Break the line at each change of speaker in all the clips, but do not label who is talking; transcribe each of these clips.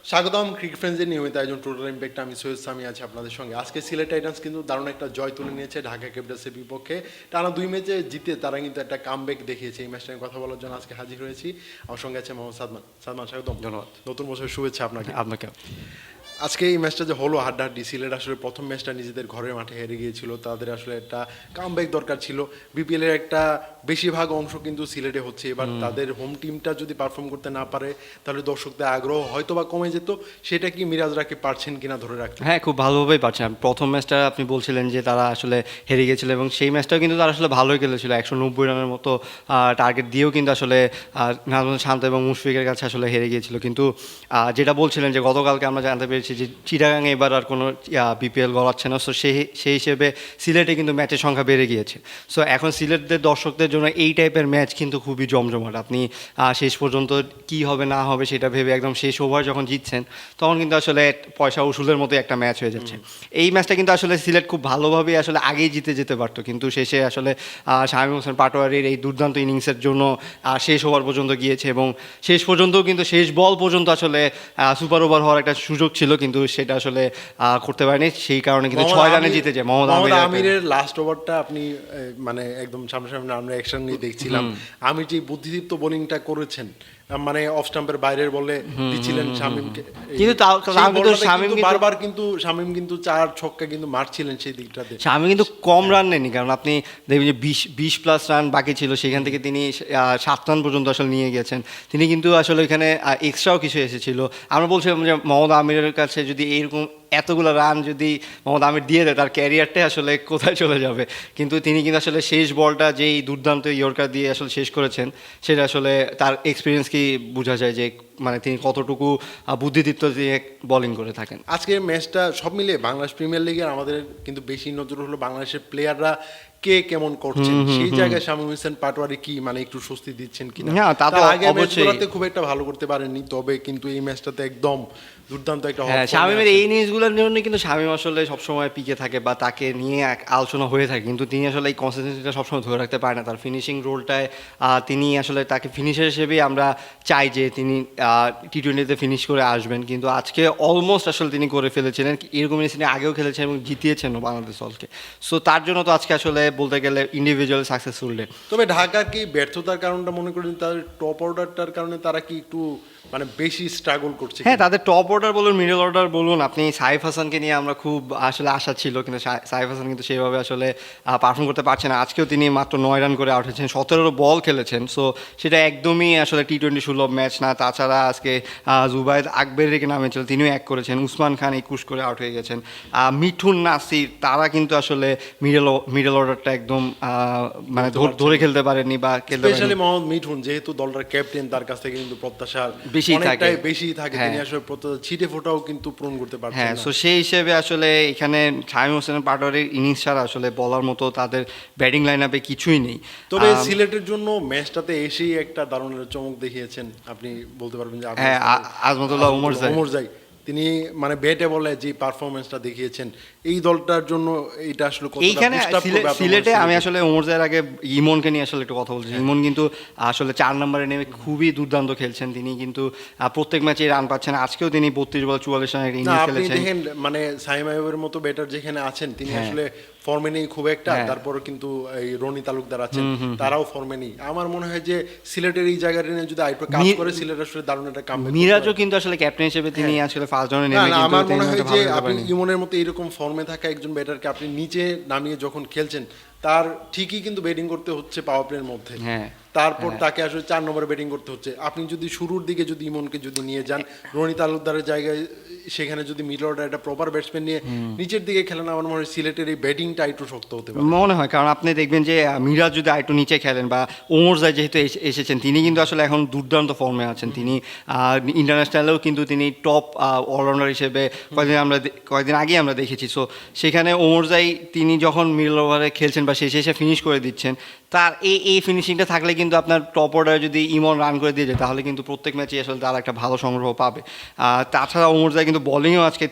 স্বাগতম ক্রিকেট ফ্রেন্ডসের নিয়মিত আয়োজন টোটাল ইম্প্যাক্ট। আমি সৈয়দ সামি আছি আপনাদের সঙ্গে। আজকে সিলেট টাইটান্স কিন্তু দারুণ একটা জয় তুলে নিয়েছে ঢাকা ক্যাপিটালসের বিপক্ষে। টানা 2 ম্যাচে জিতে তারা কিন্তু একটা কামব্যাক দেখিয়েছে। এই ম্যাচটা নিয়ে কথা বলার জন্য আজকে হাজির হয়েছি। আমার সঙ্গে আছে মোহাম্মদ সাদমান। সাদমান, স্বাগতম।
ধন্যবাদ।
নতুন বছরের শুভেচ্ছা আপনাকে।
আপনাকে।
আজকে এই ম্যাচটা যে হলো হাড্ডাহাড্ডি, সিলেট আসলে প্রথম ম্যাচটা নিজেদের ঘরের মাঠে হেরে গিয়েছিল। তাদের আসলে একটা কামব্যাক দরকার ছিল। বিপিএল এর একটা বেশিরভাগ অংশ কিন্তু সিলেটে হচ্ছে। এবার তাদের হোম টিমটা যদি পারফর্ম করতে না পারে তাহলে দর্শকদের আগ্রহ হয়তো বা কমে যেত। সেটা কি মিরাজরা কি পারছেন কিনা ধরে রাখতে?
হ্যাঁ, খুব ভালোভাবেই পারছেন। প্রথম ম্যাচটা আপনি বলছিলেন যে তারা আসলে হেরে গিয়েছিল এবং সেই ম্যাচটাও কিন্তু তারা আসলে ভালোই খেলেছিল। 190 রানের মতো টার্গেট দিয়েও কিন্তু আসলে নাজমুল শান্ত এবং মুশফিকের কাছে আসলে হেরে গিয়েছিল। কিন্তু যেটা বলছিলেন যে গতকালকে আমরা জানতে পেরেছি যে চিটাগাংয়ে এবার আর কোনো বিপিএল গড়াচ্ছে না। সো সেই হিসেবে সিলেটে কিন্তু ম্যাচের সংখ্যা বেড়ে গিয়েছে। সো এখন সিলেটদের দর্শকদের জন্য এই টাইপের ম্যাচ কিন্তু খুবই জমজমাট। আপনি শেষ পর্যন্ত কি হবে না হবে সেটা ভেবে একদম শেষ ওভার যখন জিতছেন তখন কিন্তু আসলে পয়সা উসুলের মতো একটা ম্যাচ হয়ে যাচ্ছে। এই ম্যাচটা কিন্তু আসলে সিলেট খুব ভালোভাবেই আসলে আগেই জিতে যেতে পারতো, কিন্তু শেষে আসলে শামীম হোসেন পাটোয়ারির এই দুর্দান্ত ইনিংসের জন্য শেষ ওভার পর্যন্ত গিয়েছে এবং শেষ পর্যন্তও কিন্তু শেষ বল পর্যন্ত আসলে সুপার ওভার হওয়ার একটা সুযোগ ছিল, কিন্তু সেটা আসলে করতে পারেনি। সেই কারণে কিন্তু 6 রানে জিতে যায় মোহাম্মদ
আমিরের লাস্ট ওভারটা আপনি মানে একদম সামনাসামনি আমরা একশন নিয়ে দেখছিলাম। আমির যে বুদ্ধিদীপ্ত বোলিংটা করেছেন, মানে অফ স্টাম্পের বাইরের বলে দিচ্ছিলেন শামীমকে, কিন্তু শামীম বারবার কিন্তু শামীম কিন্তু 4 ছক্কা কিন্তু মারছিলেন সেই দিকটাতে।
শামীম কিন্তু কম রান নেননি, কারণ আপনি দেখবেন যে 20+ রান বাকি ছিল, সেখান থেকে তিনি 7 রান পর্যন্ত আসলে নিয়ে গেছেন। তিনি কিন্তু আসলে এখানে এক্সট্রাও কিছু এসেছিল। আমরা বলছিলাম যে মোহাম্মদ আমিরের কাছে যদি এইরকম এতগুলো রান যদি মোহাম্মদ আমির দিয়ে দেয় তার ক্যারিয়ারটাই আসলে কোথায় চলে যাবে। কিন্তু তিনি কিন্তু আসলে শেষ বলটা যেই দুর্দান্ত ইয়র্কার দিয়ে আসলে শেষ করেছেন, সেটা আসলে তার এক্সপিরিয়েন্স কি বোঝা যায় যে মানে তিনি কতটুকু বুদ্ধিদীপ্ত দিয়ে বোলিং করে থাকেন।
আজকের ম্যাচটা সব মিলিয়ে বাংলাদেশ প্রিমিয়ার লিগের আমাদের কিন্তু বেশি নজর হলো বাংলাদেশের প্লেয়াররা কে কেমন করছেন। সেই জায়গায় শামীম হোসেন পাটোয়ারি কি মানে একটু স্বস্তি দিচ্ছেন কিনা? তার আগে ম্যাচগুলোতে খুব একটা ভালো করতে পারেননি, তবে কিন্তু এই ম্যাচটাতে একদম দুর্দান্ত একটা।
হ্যাঁ, শামীমের এই ইনিংসগুলোর জন্য কিন্তু শামীম আসলে সবসময় পিকে থাকে বা তাকে নিয়ে আলোচনা হয়ে থাকে, কিন্তু তিনি আসলে এই কনসিস্টেন্সিটা সবসময় ধরে রাখতে পারে না। তার ফিনিশিং রোলটায় তিনি আসলে তাকে ফিনিশার হিসেবেই আমরা চাই যে তিনি টি-20তে ফিনিশ করে আসবেন, কিন্তু আজকে অলমোস্ট আসলে তিনি করে ফেলেছিলেন। এরকম ইনিংস তিনি আগেও খেলেছেন এবং জিতিয়েছেন বাংলাদেশ দলকে। সো তার জন্য তো আজকে আসলে বলতে গেলে ইন্ডিভিজুয়াল সাকসেসফুল ডে।
তবে ঢাকার কি ব্যর্থতার কারণটা মনে করেন তাদের টপ অর্ডারটার কারণে তারা কি একটু মানে বেশি স্ট্রাগল করছে?
হ্যাঁ, তাদের টপ অর্ডার বলুন মিডল অর্ডার বলুন, আপনি সাইফ হাসানকে নিয়ে আমরা খুব আসলে আশা ছিল, কিন্তু সাইফ হাসান কিন্তু সেইভাবে আসলে পারফর্ম করতে পারছে না। আজকেও তিনি মাত্র 9 রান করে আউট হয়েছেন, 17 বল খেলেছেন। সো সেটা একদমই আসলে টি-20 সুলভ ম্যাচ না। তাছাড়া আজকে জুবায়েদ আকবরেরকে নামেছিল, তিনিও 1 করেছেন। উসমান খান 21 করে আউট হয়ে গেছেন। মিঠুন নাসির তারা কিন্তু আসলে মিডল অর্ডারটা একদম মানে ধরে খেলতে পারেনি বা খেলতে পারেনি।
স্পেশালি মোহাম্মদ মিঠুন যেহেতু দলটার ক্যাপ্টেন, তার কাছ থেকে কিন্তু প্রত্যাশা অনেকটাই বেশি থাকে। তিনি আসলে ছিটে ফোটাও কিন্তু পূরণ করতে পারছেন না।
হ্যাঁ, সো সেই হিসেবে আসলে এখানে শামীম হোসেন পাটোয়ারির ইনিংস ছাড়া আসলে বলার মতো তাদের ব্যাটিং লাইন আপে কিছুই নেই।
তবে সিলেটের জন্য ম্যাচটাতে এসেই একটা দারুণ চমক দেখিয়েছেন। আপনি বলতে পারবেন যে
হ্যাঁ, আজমতুল্লাহ
ওমরজাই তিনি মানে ব্যাটে বলে যে পারফরমেন্সটা দেখিয়েছেন এই দলটার জন্য, এটা আসলে
এইখানে সিলেটে আমি আসলে ওমরজাইয়ের আগে ইমনকে নিয়ে আসলে একটু কথা বলছি। ইমন কিন্তু আসলে 4 নম্বরে নেমে খুবই দুর্দান্ত খেলছেন। তিনি কিন্তু প্রত্যেক ম্যাচে রান পাচ্ছেন। আজকেও তিনি 32 বল 44 রানের ইনিংস খেলেছেন।
আপনি দেখেন মানে সাইম আইয়ুবের মতো ব্যাটার যেখানে আছেন তিনি আসলে ফর্মে নেই খুব একটা। তারপরে কিন্তু এই রনি তালুকদার আছেন, তারাও ফর্মে নেই। আমার মনে হয় যে সিলেটের এই জায়গাটা নিয়ে যদি আরেকটু কাজ করে সিলেট আসলে দারুণ একটা কাম।
মিরাজও কিন্তু আসলে ক্যাপ্টেন হিসেবে তিনি আসলে ফার্স্ট রাউন্ডে নেমে কিন্তু
আমার মনে হয় যে আপনি ইমনের মতো এরকম ফর্মে থাকা একজন ব্যাটারকে আপনি নিচে নামিয়ে যখন খেলছেন তার ঠিকই কিন্তু ব্যাটিং করতে হচ্ছে পাওয়ার প্লের মধ্যে। তারপর তাকে আসলে 4 নম্বরে ব্যাটিং করতে হচ্ছে। আপনি যদি শুরুর দিকে যদি ইমনকে যদি নিয়ে যান রনি তালুকদারের জায়গায়, সেখানে যদি মিডল অর্ডার একটা প্রপার ব্যাটসম্যান নিয়ে নিচের দিকে খেলেন, আমার মনে হয় সিলেটের এই ব্যাটিংটা একটু শক্ত হতে পারে
মনে হয়। কারণ আপনি দেখবেন যে মিরাজ যদি একটু নিচে খেলেন বা ওমরজাই যেহেতু এসেছেন, তিনি কিন্তু আসলে এখন দুর্দান্ত ফর্মে আছেন। তিনি ইন্টারন্যাশনালেও কিন্তু তিনি টপ অলরাউন্ডার হিসেবে কয়েকদিন আগেই আমরা দেখেছি। সো সেখানে ওমরজাই তিনি যখন মিডল ওভারে খেলছেন বা শেষে এসে ফিনিশ করে দিচ্ছেন, তার এই ফিনিশিংটা থাকলে কিন্তু আপনার টপ অর্ডারে যদি ইমন রান করে দিয়ে যায় তাহলে কিন্তু প্রত্যেক ম্যাচে আসলে তারা একটা ভালো সংগ্রহ পাবে। তাছাড়া ওমরজাই কিন্তু বোলিংয়েও আজকে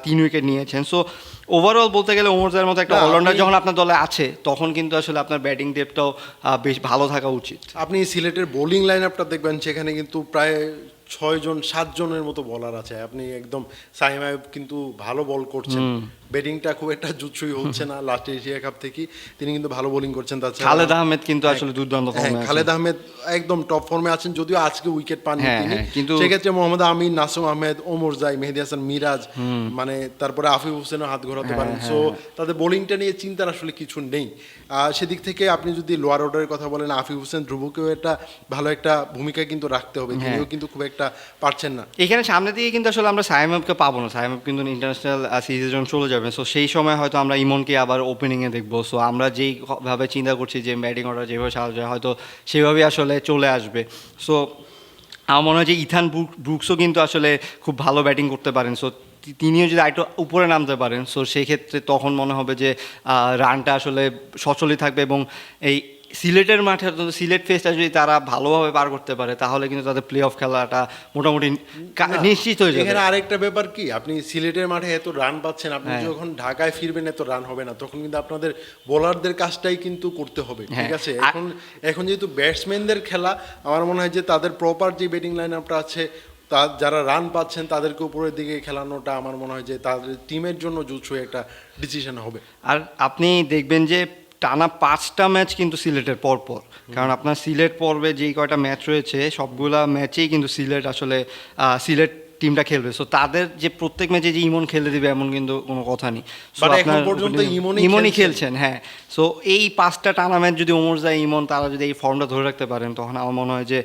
3 উইকেট নিয়েছেন। সো ওভারঅল বলতে গেলে ওমরজাইয়ের মতো একটা অলরাউন্ডার যখন আপনার দলে আছে তখন কিন্তু আসলে আপনার ব্যাটিং ডেপটাও বেশ ভালো থাকা উচিত।
আপনি সিলেটের বোলিং লাইন আপটা দেখবেন, সেখানে কিন্তু প্রায় 6-7 জনের মতো বলার আছে। আপনি একদম সাইম আইয়ুব কিন্তু ভালো বল করছেন, ব্যাটিংটা খুব একটা জুৎসই হচ্ছে না লাস্ট এশিয়া কাপ থেকে, তিনি কিন্তু ভালো বোলিং করছেন। তাছাড়া
খালেদ আহমেদ কিন্তু আসলে দুর্দান্ত ফর্মে আছেন।
খালেদ আহমেদ একদম টপ ফর্মে আছেন, যদিও আজকে উইকেট পাননি তিনি,
কিন্তু
সেক্ষেত্রে মোহাম্মদ আমিন, নাসুম আহমেদ, ওমর জাই, মেহেদী হাসান মিরাজ, মানে তারপরে আফিফ হোসেনও হাত ঘোরাতে পারেন। সো তাদের বোলিংটা নিয়ে চিন্তার আসলে কিছু নেই। সেদিক থেকে আপনি যদি লোয়ার অর্ডারের কথা বলেন, আফিফ হোসেন, ধ্রুবকেও একটা ভালো একটা ভূমিকা কিন্তু রাখতে হবে, তিনিও কিন্তু খুব একটা পারছেন না।
এখানে সামনে দিকে কিন্তু আসলে আমরা সাইম আইয়ুবকে পাবো না, সাইম আইয়ুব কিন্তু ইন্টারন্যাশনাল সিরিজের জন্য চলে যাবে। সো সেই সময় হয়তো আমরা ইমনকে আবার ওপেনিংয়ে দেখবো। সো আমরা যেইভাবে চিন্তা করছি যে ব্যাটিং অর্ডার যেভাবে সাজা যায়, হয়তো সেভাবেই আসলে চলে আসবে। সো আমার মনে হয় যে ইথান ব্রুকসও কিন্তু আসলে খুব ভালো ব্যাটিং করতে পারেন। সো তিনিও যদি আরেকটু উপরে নামতে পারেন, সো সেই ক্ষেত্রে তখন মনে হবে যে রানটা আসলে সচলই থাকবে। এবং এই সিলেটের মাঠে, সিলেট ফেসটা যদি তারা ভালোভাবে পার করতে পারে, তাহলে কিন্তু তাদের প্লে অফ খেলাটা মোটামুটি নিশ্চিত হয়ে যাবে।
এখানে আরেকটা ব্যাপার কি, আপনি সিলেটের মাঠে এত রান পাচ্ছেন, আপনি যখন ঢাকায় ফিরবেন এত রান হবে না, তখন কিন্তু আপনাদের বোলারদের কাজটাই কিন্তু করতে হবে, ঠিক আছে? এখন যেহেতু ব্যাটসম্যানদের খেলা, আমার মনে হয় যে তাদের প্রপার যে ব্যাটিং লাইন আপটা আছে, যারা রান পাচ্ছেন তাদেরকে উপরের দিকে খেলানোটা আমার মনে হয় যে তাদের টিমের জন্য জুৎসই একটা ডিসিশন হবে।
আর আপনি দেখবেন যে টানা 5টা ম্যাচ কিন্তু সিলেটের পরপর, কারণ আপনার সিলেট পর্বে যেই কয়টা ম্যাচ রয়েছে সবগুলা ম্যাচেই কিন্তু সিলেট আসলে সিলেট টিমটা খেলবে। সো তাদের যে প্রত্যেক ম্যাচে যে ইমন খেলে দিবে এমন কিন্তু কোনো কথা নেই।
এখন পর্যন্ত
ইমনই খেলছেন। হ্যাঁ, সো এই 5টা টানা ম্যাচ যদি ওমর জাই, ইমন তারা যদি এই ফর্মটা ধরে রাখতে পারেন, তখন আমার মনে হয় যে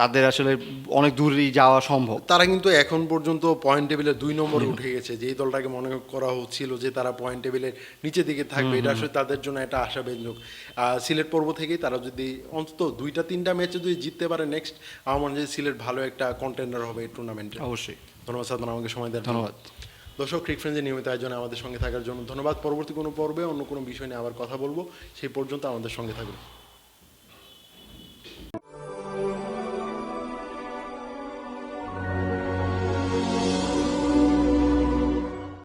তাদের আসলে অনেক দূরই যাওয়া সম্ভব।
তারা কিন্তু এখন পর্যন্ত পয়েন্ট টেবিলে 2 নম্বরে উঠে গেছে, যেই দলটাকে মনে করা হচ্ছিল যে তারা পয়েন্ট টেবিলের নিচের দিকে থাকবে, এটা আসলে তাদের জন্য একটা আশাব্যঞ্জক। সিলেট পর্ব থেকেই তারা যদি অন্তত 2-3টা ম্যাচে যদি জিততে পারে নেক্সট, আমার মনে হয় সিলেট ভালো একটা কন্টেন্ডার হবে এই টুর্নামেন্টে।
অবশ্যই।
ধন্যবাদ সাদমান আমাকে সময় দেওয়ার জন্য।
ধন্যবাদ।
দর্শক, ক্রিক ফ্রেন্ডসের নিয়মিত আয়োজনে আমাদের সঙ্গে থাকার জন্য ধন্যবাদ। পরবর্তী কোনো পর্বে অন্য কোনো বিষয় নিয়ে আবার কথা বলবো, সেই পর্যন্ত আমাদের সঙ্গে থাকবে।